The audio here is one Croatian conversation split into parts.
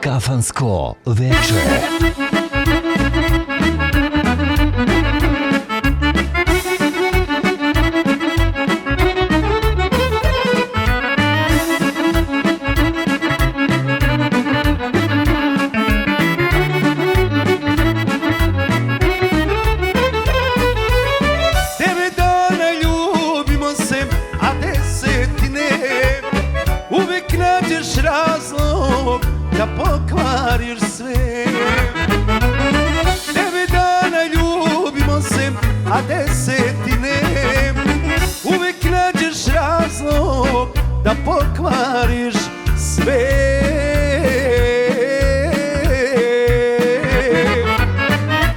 Kafansko veče. Da pokvariš sve. 9 dana ljubimo se, a 10. uvijek nađeš razlog da pokvariš sve.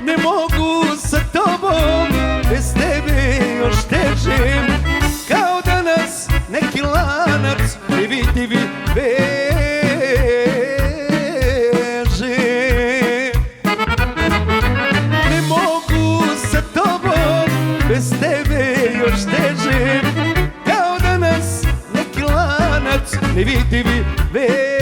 Ne mogu sa tobom, bez tebe još teže, kao danas neki lanac nevidljivi bez tebe još teže, kao danas neki lanac nevidljivi veže.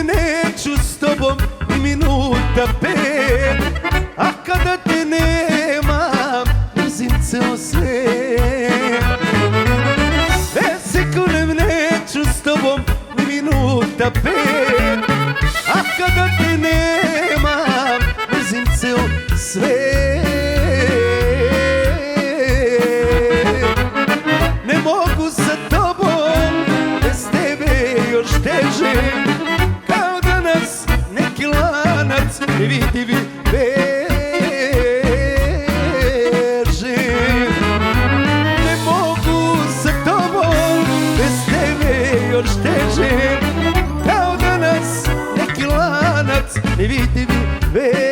Neću s tobom ni minuta pet, a kada te nema mrzim ceo svet. 2 sekunde neću s tobom ni minuta pet, a kada te nema mrzim ceo svet. Ne mogu sa tobom, bez tebe još teže, nevidljivi veže. Ne mogu sa tobom, bez tebe još teže, kao danas neki lanac nevidljivi veže.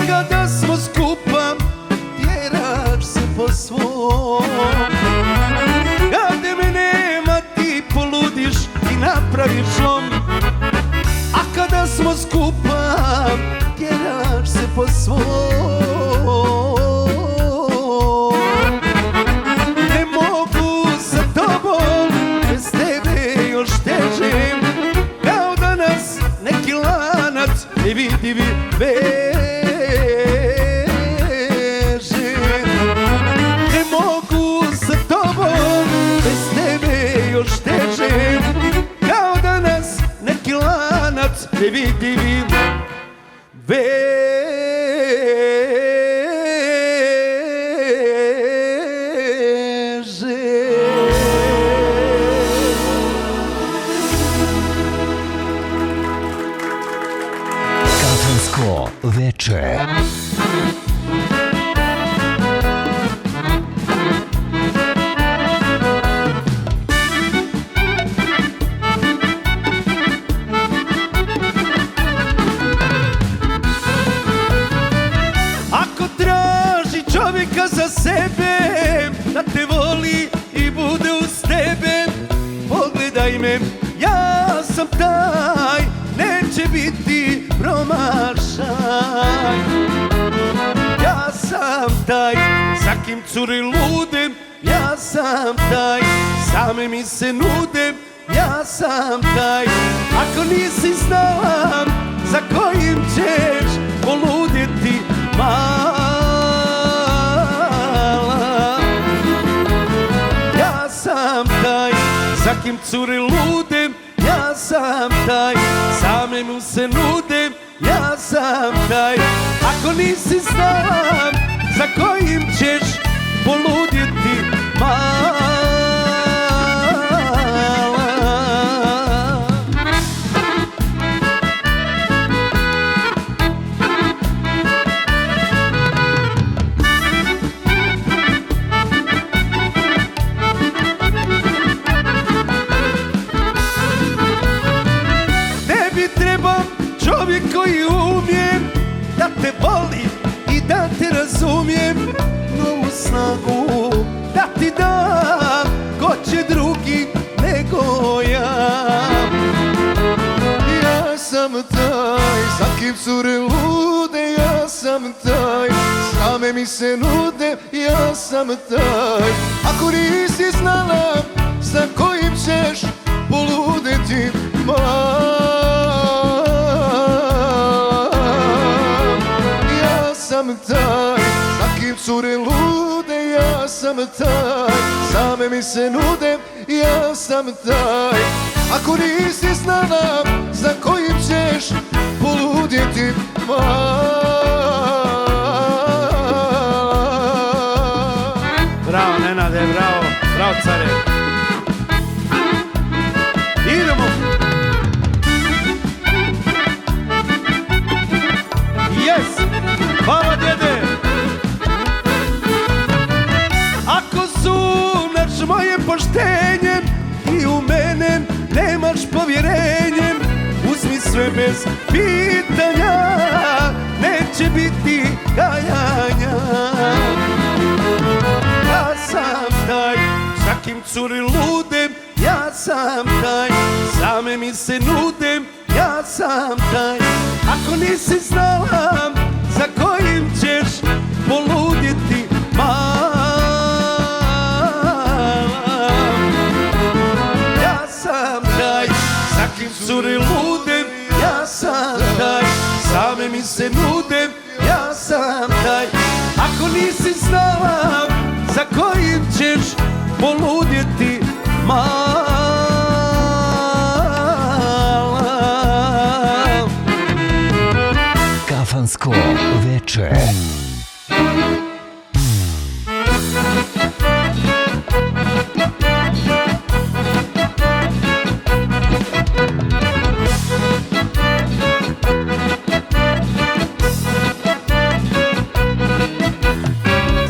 Kada smo skupa, tjeraš se po svom. Kada me nema ti poludiš i napraviš slom. A kada smo skupa, tjeraš se po svom. Ne mogu sa tobom, bez tebe još teže, kao danas neki lanac nevidljivi veže. Još teže, kao danas neki lanac nevidljivi veže. Kafansko veče. Za sebe, da te voli i bude uz tebe, sam taj, neće biti promašaj. Ja sam taj, za kim curi ludem, ja sam taj, same mi se nude, ja sam taj. Ako nisi znala za kojim ćeš poludjeti, mala. Ja sam taj, za kim curi ludem, ja sam taj, same mu se nude, ja sam taj. Ako nisi znala za kojim ćeš poludjeti, mala. Tebi trebam čovjek koji umije da te voli i da te razumijem, novu snagu da ti dam, ko će drugi nego ja. Ja sam taj, za kim cure lude, ja sam taj, same mi se nude, ja sam taj. Ako nisi znala za kojim ćeš poludeti, ja sam taj, za kim cure lude, ja sam taj, same mi se nude, ja sam taj. Ako nisi znala za kojim ćeš poludjeti, Bravo Nenade, bravo, bravo care. Idemo. Yes, hvala djede. Ako sumnjaš moje poštenje i u mene nemaš povjerenje, uzmi sve bez pitanja, neće biti kajanja. Ja sam taj, za kim curi ludem, ja sam taj, same mi se nude, ja sam taj. Ako nisi znala za kojim ćeš poludjeti, mala. Ja sam taj, za kim curi ludem, ja sam taj, same mi se nude, ja sam taj. Ako nisi znala za kojim ćeš poludjeti, mala. Kafansko veče.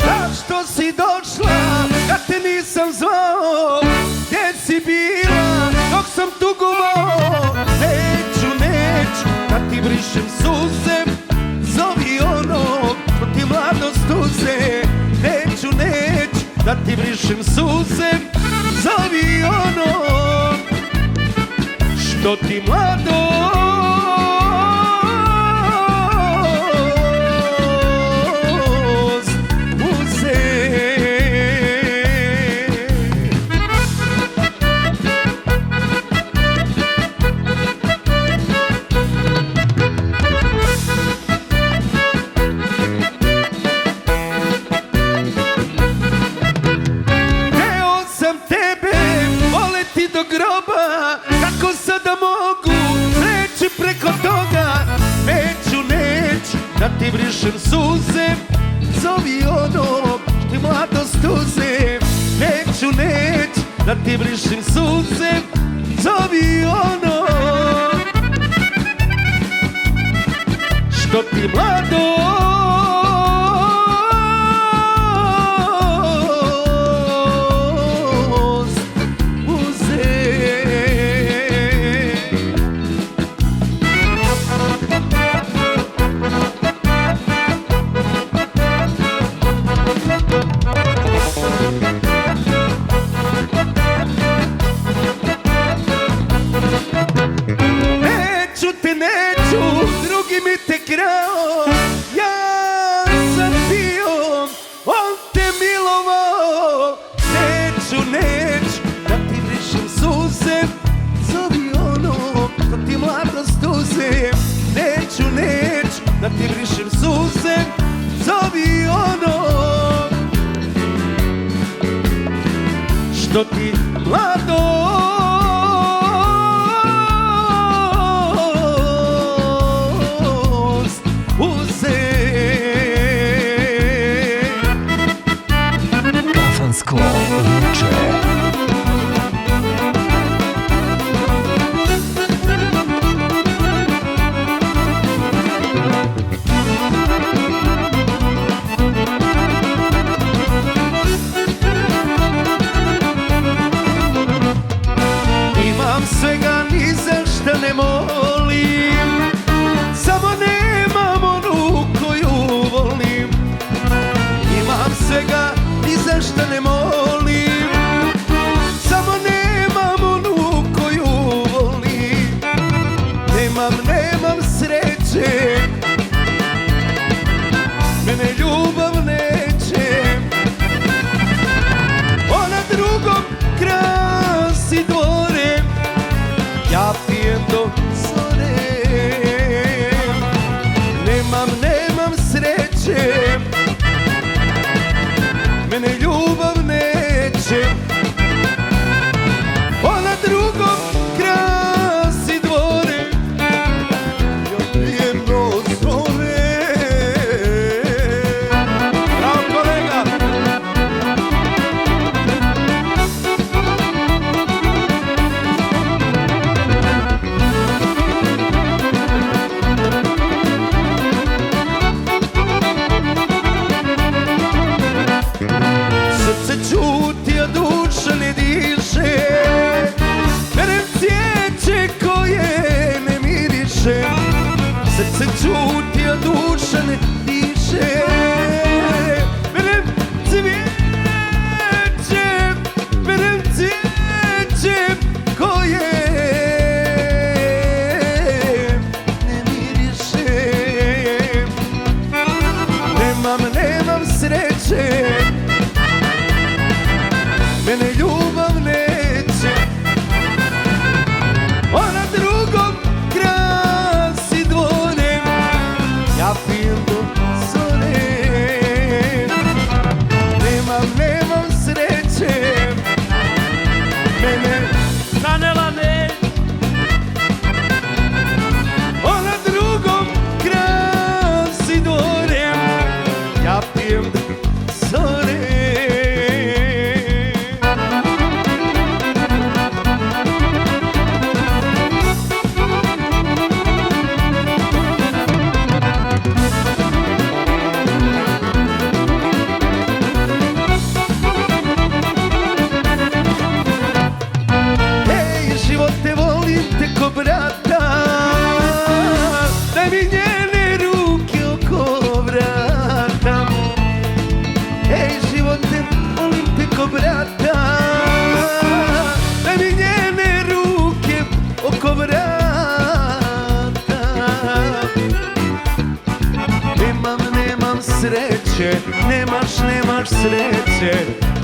Zašto si došla kad te nisam zvao? Gdje si bila dok sam tugovao? Neću da ti brišem suze, zovi onog ko ti mladost uze. Neću da ti brišem suze, zovi onog što ti mladost uze. Hteo sam tebe voleti do groba, kako sada mogu preći preko toga? Neću da ti brišem suze, zovi onog što ti mladost uze. Neću da ti brišem suze, zovi onog što ti mladost uze. svega, ni za šta ne molim, samo nemam onu koju volim. Imam svega, ni za šta ne molim, samo nemam onu koju volim. Nemam sreće, mene ljubav neće. Ona drugom krasi dvore, ja pijem do zore. Nemam sreće, mene ljubav neće. Ona drugom krasi dvore, ja pijem do zore. Bravo kolega! Srce čuti, a duša ne diše, berem cvijeće koje ne miriše. Srce čuti, a duša ne diše, berem cvijeće koje ne miriše. Nemam sreće, mene ljubav neće. Ona drugom krasi dvore, ja pijem do zore. Nemam sreće, mene nanela ne. Ona drugom krasi dvore, ja pijem do zore. Živote, volim te ko brata, daj mi njene ruke oko vrata. Ej, živote, volim te ko brata, daj mi njene ruke oko vrata. Nemam sreće, nemaš sreće,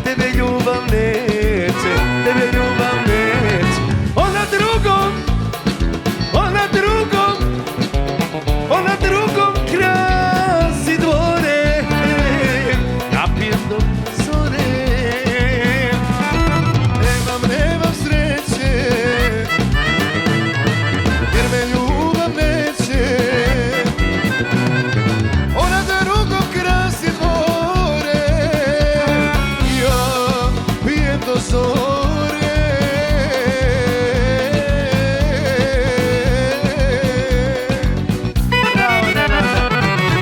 tebe ljubav neće, tebe ljubav neće. Ona drugom krasi dvore, ja pijem do zore. Nemam sreće, jer me ljubav neće. Ona drugom krasi dvore, ja pijem do zore.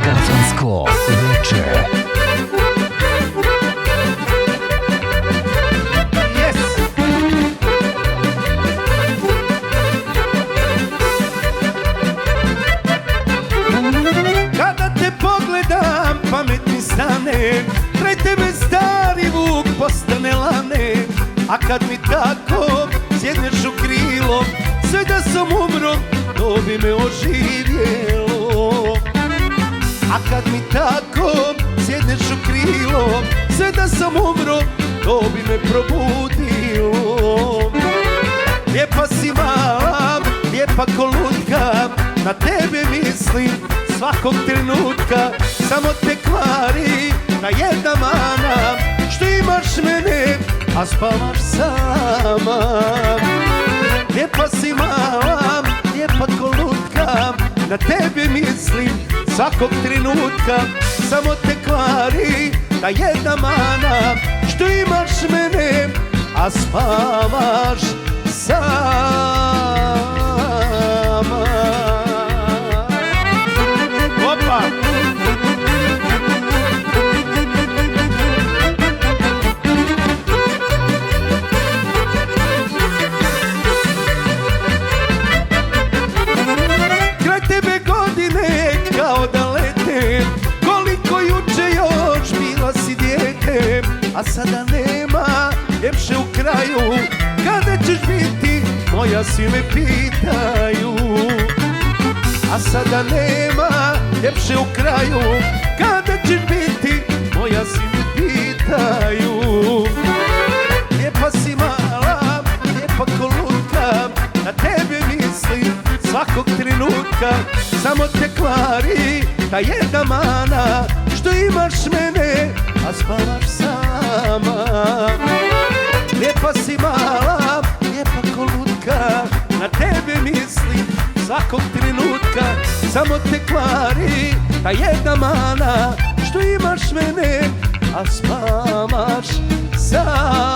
Kafansko veče. Kada te pogledam, pamet mi stane, kraj tebe stari vuk postane lane. A kad mi tako sjedneš u krilo, sve da sam umro, to bi me oživjelo. A kad mi tako sjedneš u krilo, sve da sam umro, to bi me probudilo. Lijepa si mala, lijepa ko lutka, na tebe mislim svakog trenutka. Samo te kvari ta jedna mana, što imaš mene, a spavaš sama. Lijepa si mala, lijepa ko lutka, na tebe mislim svakog trenutka. Samo te kvari ta jedna mana, što imaš mene, a spavaš sama. Opa! a sada nema ljepše u kraju. Kada ćeš biti moja, svi me pitaju. A sada nema ljepše u kraju. Kada ćeš biti moja, svi me pitaju. Lijepa si mala, lijepa ko lutka, na tebe mislim svakog trenutka. Samo te kvari ta jedna mana, što imaš mene, a spavaš sama. Lijepa si mala, lijepa ko lutka, na tebe mislim svakog trenutka. Samo te kvari ta jedna mana, što imaš mene, a spavaš sama.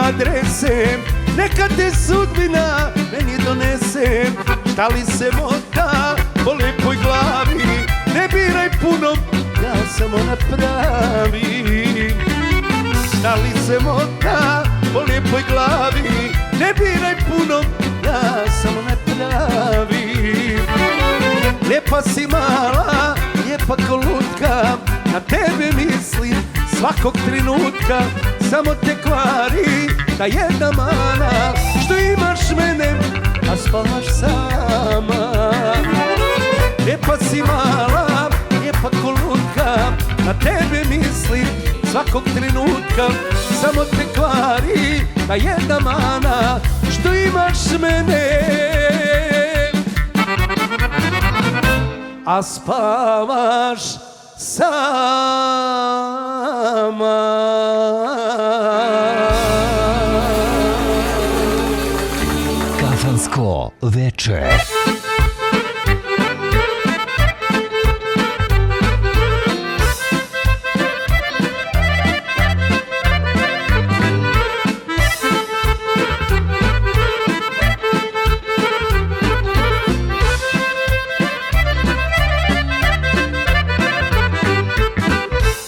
Adrese, neka te sudbina meni donese. Šta li se mota po lepoj glavi, ne biraj puno, ja samo napravim. Šta li se mota po lepoj glavi, ne biraj puno, ja samo napravim. Lijepa si mala, lijepa ko lutka, na tebe mislim svakog trenutka. Samo te kvari ta jedna mana, što imaš mene, a spavaš sama. Lijepa si mala, lijepa ko lutka, na tebe mislim svakog trenutka. Samo te kvari ta jedna mana, što imaš mene, a spavaš sama. Kafansko veče.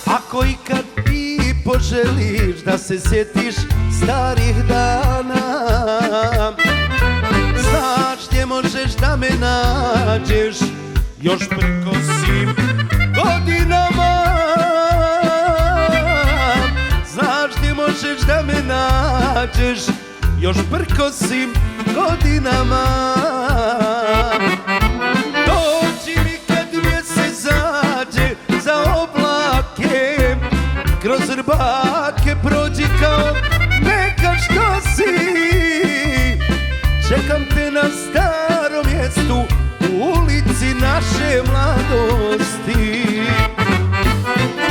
Ako ikad ti poželiš da se sjetiš starih dana, znaš gdje možeš da me nađeš još preko svim godinama. Znaš gdje možeš da me nađeš još preko svim godinama. Dođi mi kad mjesec zađe za oblake, kroz rbake prođi kao neka što si. Čekam te na starom mjestu, u ulici naše mladosti.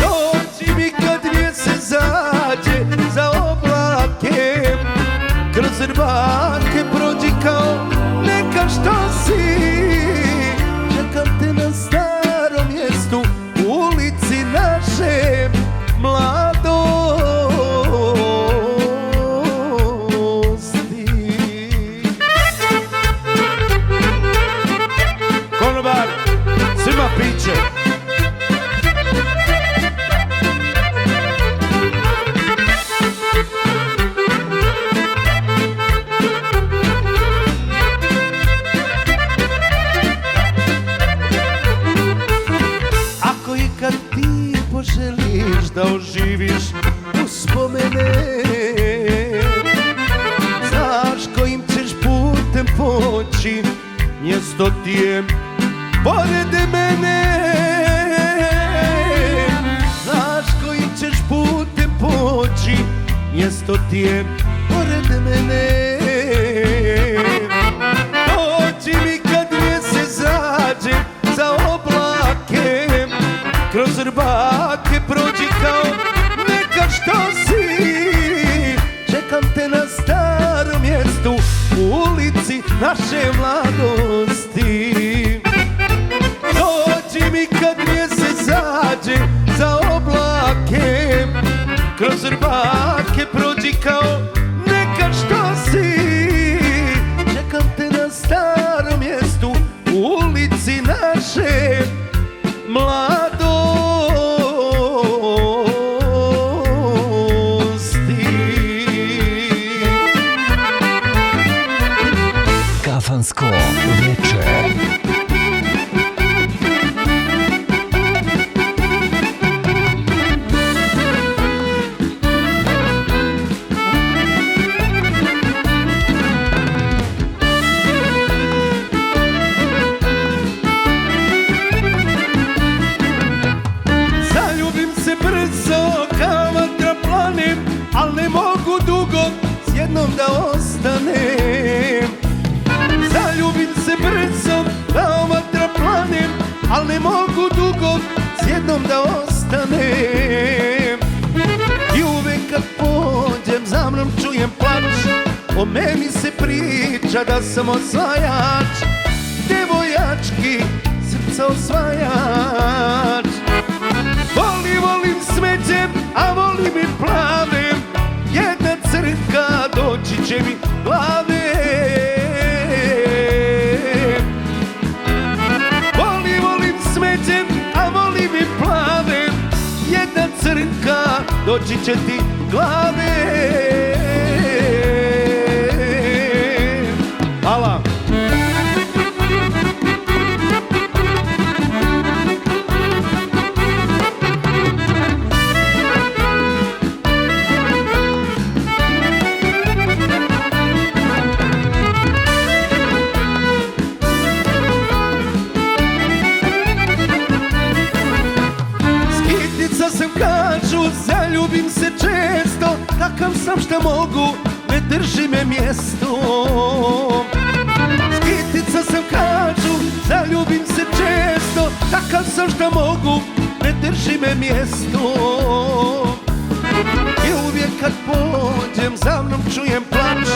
Dođi mi kad mjesec zađe za oblake, kroz rbake prođi kao neka što si. Čekam te na starom mjestu, u ulici naše mladosti. Konobar, svima piće. Ako ikad ti poželiš da oživiš uspomene, znaš kojim ćeš putem poći, mjesto ti je pored mene. Znaš kojim ćeš putem poći, mjesto ti je pored mene. Dođi mi kad mjesec zađe za oblake, kroz rbake prođi kao neka što si. ulici naše mladosti. Dođi mi kad mjesec zađe za oblake, kroz rbake prođi kao nekad što si. Čekam te na starom mjestu u ulici naše mladosti. Kafansko večer. Zaljubim se brzo kao vatra planem, al ne mogu dugo s jednom da ostanem. Zaljubim se brzo kao vatra planem, al ne mogu dugo s jednom da ostanem. I uvek kad pođem za mnom čujem plač, o meni se priča da sam osvajač, devojački srca osvajač. Volim smeđem, a volim i plavem, jedna crnka doći će mi glave. Volim smeđem, a volim i plavem, jedna crnka doći će ti glave. Hvala. Skitica sam kažu, zaljubim se često, takav sam šta mogu, ne drži me mjesto. Skitica sam kažu, zaljubim se često, takav sam šta mogu, ne drži me mjesto. I uvijek kad pođem za mnom čujem plač,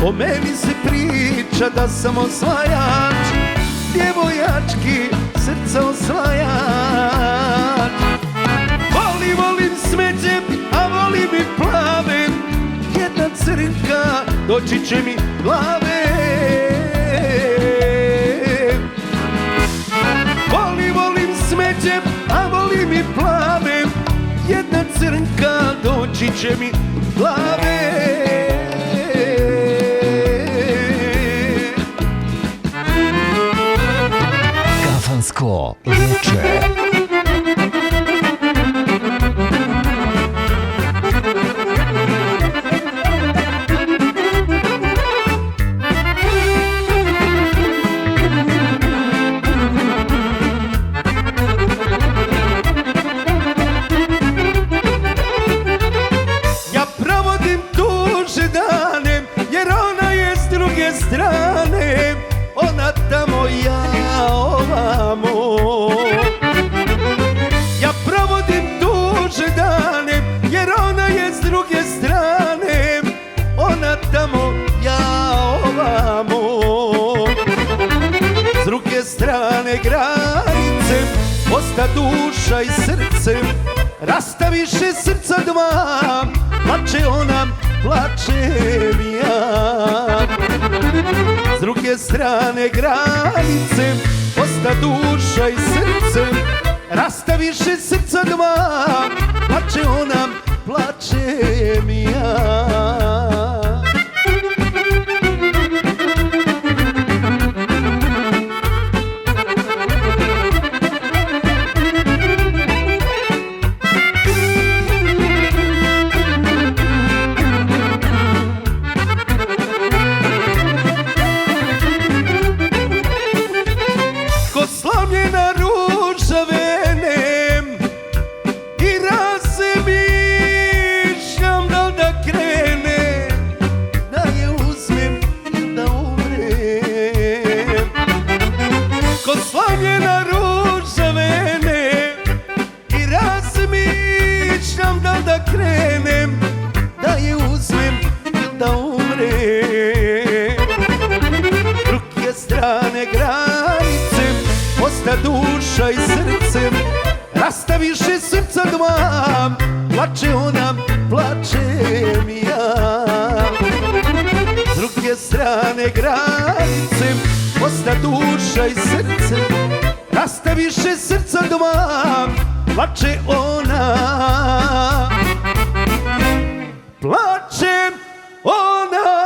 o meni se priča da sam osvajač, djevojački srca osvajač. Volim smeđem, a volim i plavem, jedna crnka doći će mi glave. Volim smeđem, a volim i plavem, jedna crnka doći će mi glave. Kafansko večer. Ja provodim tuže dane, jer ona je s druge strane, ona tamo, ja ovamo. Ja provodim tuže dane, jer ona je s druge strane, ona tamo, ja ovamo. S druge strane granice, osta duša i srcem, rastaviše srca dva, plače ona, plačem ja. S druge strane granice, osta duša i srcem, rastaviše srca dva, plače ona, plačem ja. Ko slavljena ruža venem i razmišljam da li da krenem, da je uzmem ili da umrem. Ko slavljena ruža venem i razmišljam da li da krenem, da je uzmem ili da umrem. strane granice, osta duša i srcem, rastaviše srca dva, plače ona, plačem i ja. S druge strane granice, osta duša i srcem, rastaviše srca dva, plače ona, plače ona.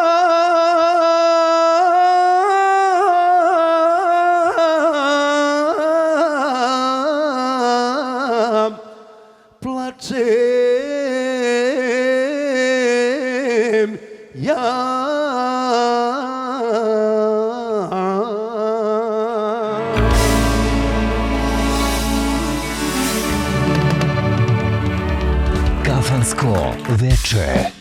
Plačem ja. Kafansko veče.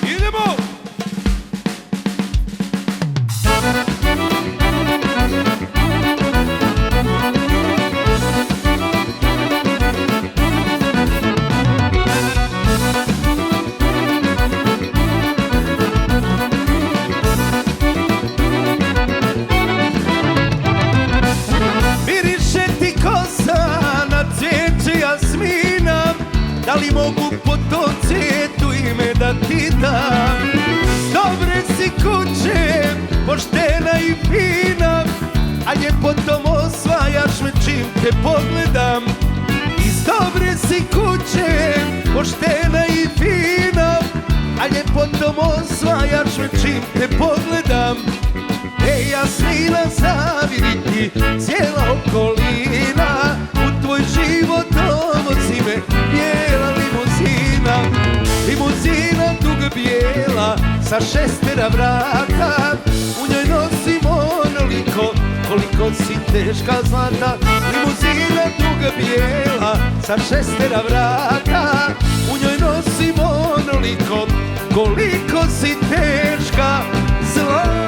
Idemo! Da li mogu po tom cvijetu ime da ti dam? Dobre si kuće, poštena i fina, a ljepotom osvajaš me čim te pogledam. Iz dobre si kuće, poštena i fina, a ljepotom osvajaš me čim te pogledam. Ej, Jasmina, zaviditi cijela okolina, u tvoj život dovozi me bijela limuzina. Limuzina duga bijela sa 6 vrata, u njoj nosim onoliko koliko si teška zlata. Limuzina duga bijela sa 6 vrata, u njoj nosim onoliko koliko si teška zlata.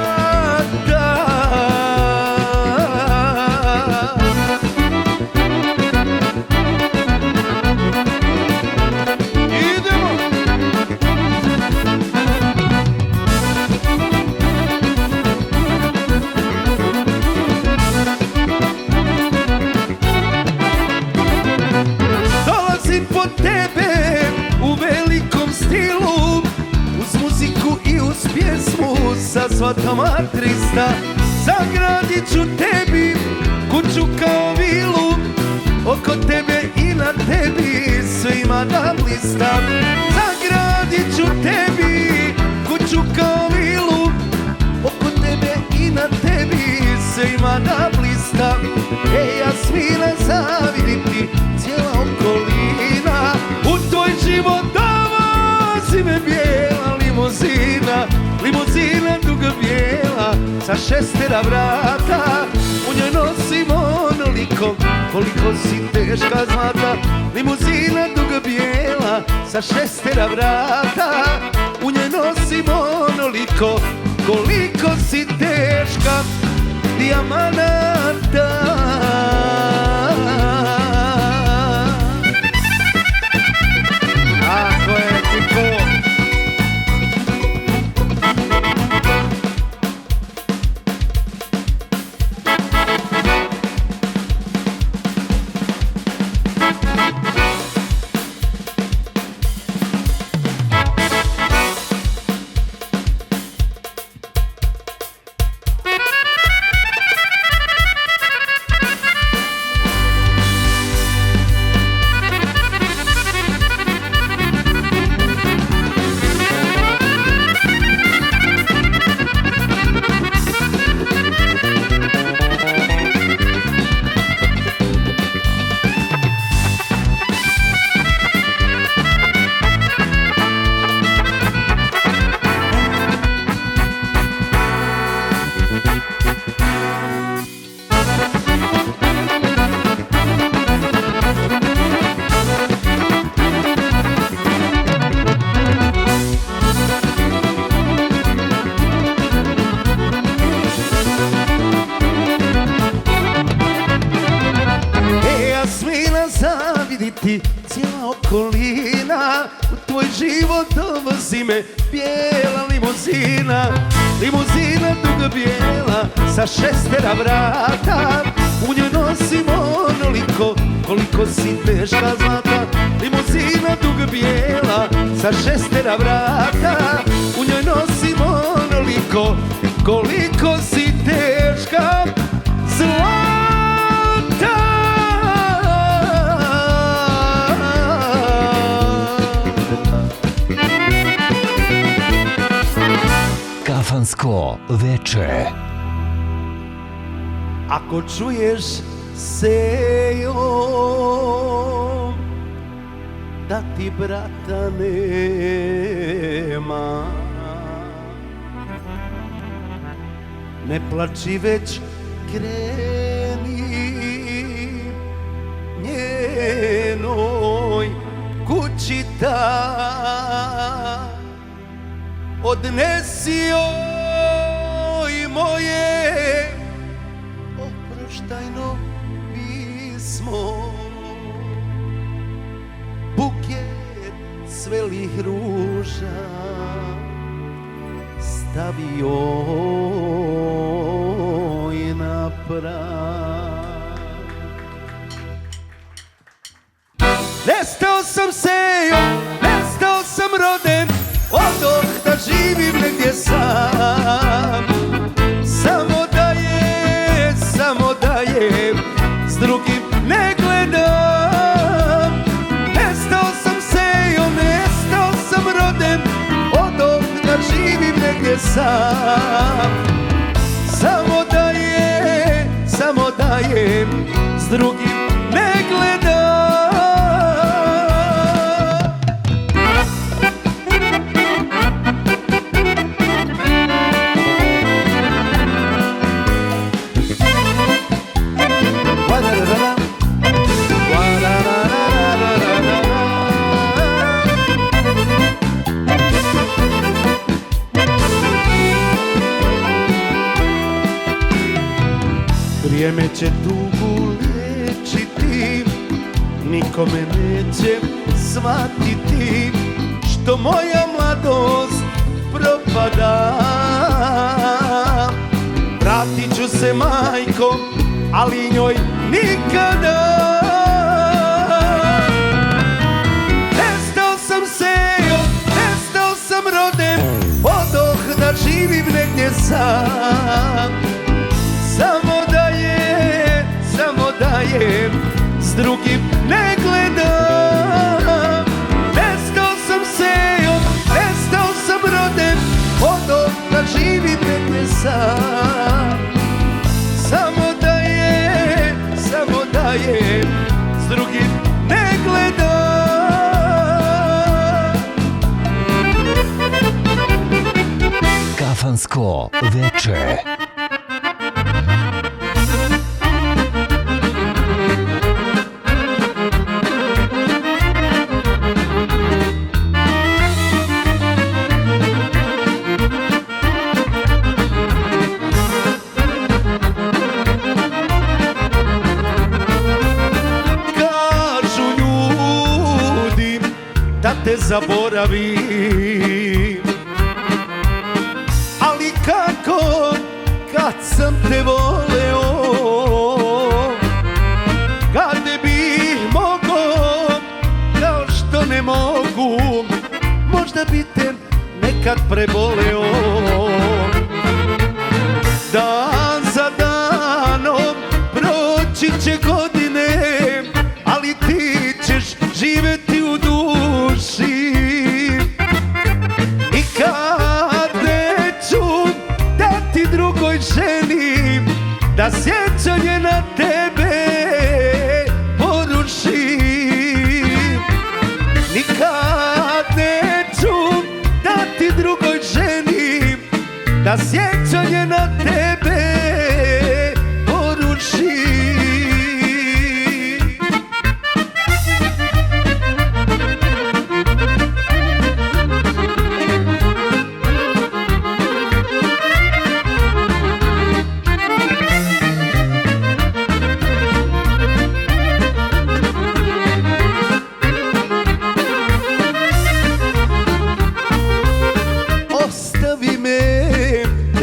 Sa svatama 300 sagradit ću tebi kuću kao vilu, oko tebe i na tebi sve ima da blista. Sagradit ću tebi kuću kao vilu, oko tebe i na tebi sve ima da blista. Ej, Jasmina, zaviditi cijela okolina, u tvoj život dovozi me bijela limuzina. Limuzina duga bijela sa 6 vrata, u njoj nosim onoliko koliko si teška zlata. Limuzina duga bijela sa 6 vrata, u njoj nosim onoliko koliko si teška dijamanata. Ako je Kiko. zaviditi cijela okolina, u tvoj život dovozi me bijela limuzina, limuzina duga bijela sa 6 vrata. U njoj nosim onoliko koliko si teška zlata. Limuzina duga bijela sa 6 vrata. U njoj nosim onoliko koliko si teška zlata. Kafansko veče. Ako čuješ Sejo da ti brata nema, ne plači već kreni njenoj kući ta. Odnesi joj moje oproštajno pismo, buket svelih ruža stavi joj na prag. Nestao sam Sejo, nestao sam roden, odoh da živim negdje sam. Samo da je s drugim ne gledam. Nestao sam Sejo, nestao sam roden, odoh da živim negdje sam. Samo da je s drugim ne gledam. Vrijeme će tugu liječiti, nikome neće shvatiti što moja mladost propada. Vratit ću se majko, ali njoj nikada. Nestao sam Sejo, nestao sam roden, odoh da živim negdje sam. Samo da je s drugim ne gledam. Nestao sam Sejo, nestao sam roden, odoh da živim negdje sam. Samo da je s drugim ne gledam. Kafansko veče. Te zaboravim, ali kako kad sam te voleo, kad ne bih mogao kao što ne mogu, možda bi te nekad preboleo. Dan za danom proći će godine, ali ti ćeš živjeti u duši. I kad neću da ti drugoj ženi, da sjećanje na tebe porušim. Nikad neću da ti drugoj ženi, da sjećanje na tebe porušim.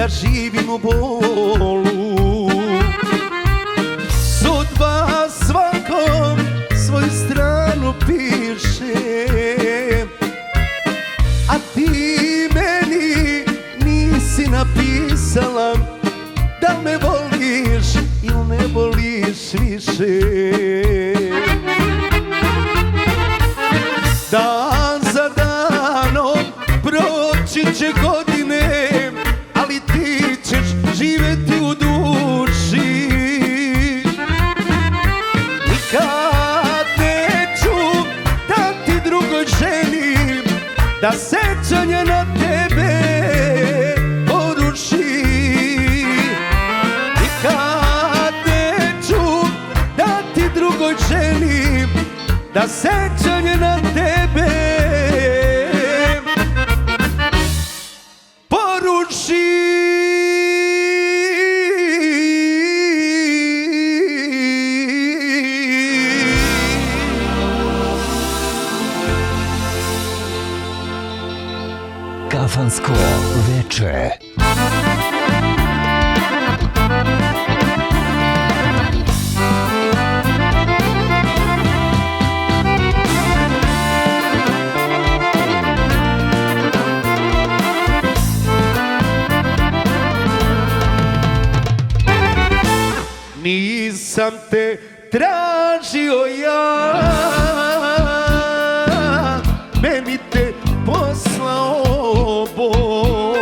živim u bolu. Sudba svakom svoju stranu piše, a ti meni nisi napisala da me voliš ili ne voliš više. Dan za danom proći će godine, ali ti ćeš živjeti u duši. Nikad neću da ti drugoj ženi, da sećanje na tebe poruši. Nikad neću da ti drugoj ženi, da sećanje na tebe poruši. Kafansko veče. Nisam te tražio ja, meni te poslao Bog.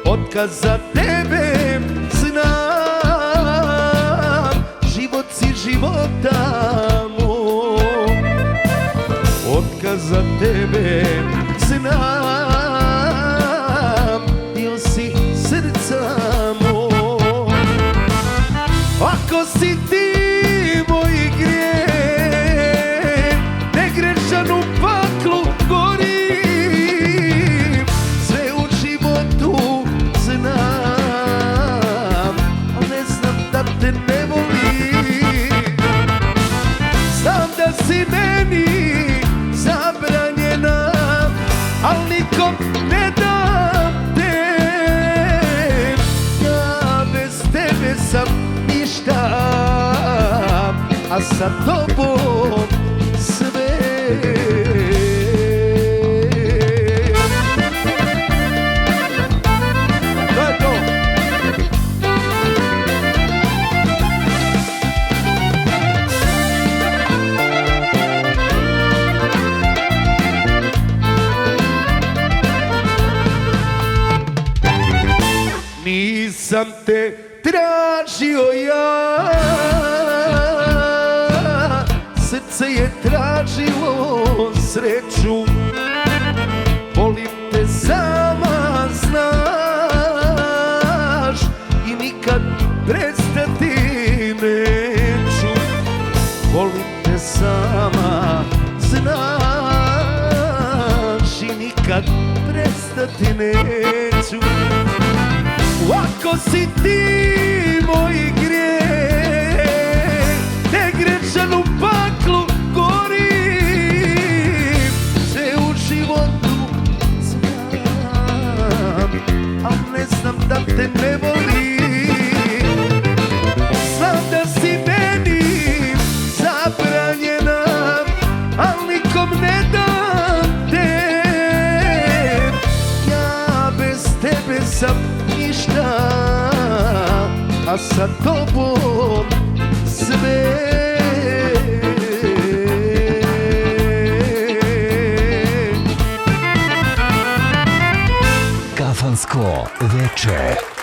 Otkaz za tebe znam, život si života mog. Otkaz za tebe znam, dio si srca mog. Ako si ti moj grijeh, negrešan u paklu gorim, sve u životu znam, al ne znam da te ne volim. Znam da si meni zabranjena, al nikom ne dam te. Ja bez tebe sam a sa tobom sve. To je to. Nisam te tražio ja, srce je tražilo sreću. Volim te sama, znaš, i nikad prestati neću. Volim te sama, znaš, i nikad prestati neću. Ako si ti moj grijeh, negrešan u paklu gorim, sve u životu znam, al ne znam da te ne volim. Znam da si meni zabranjena, al nikom ne dam te. Ja bez tebe sam ništa, a sa tobom sve. Kafansko veče.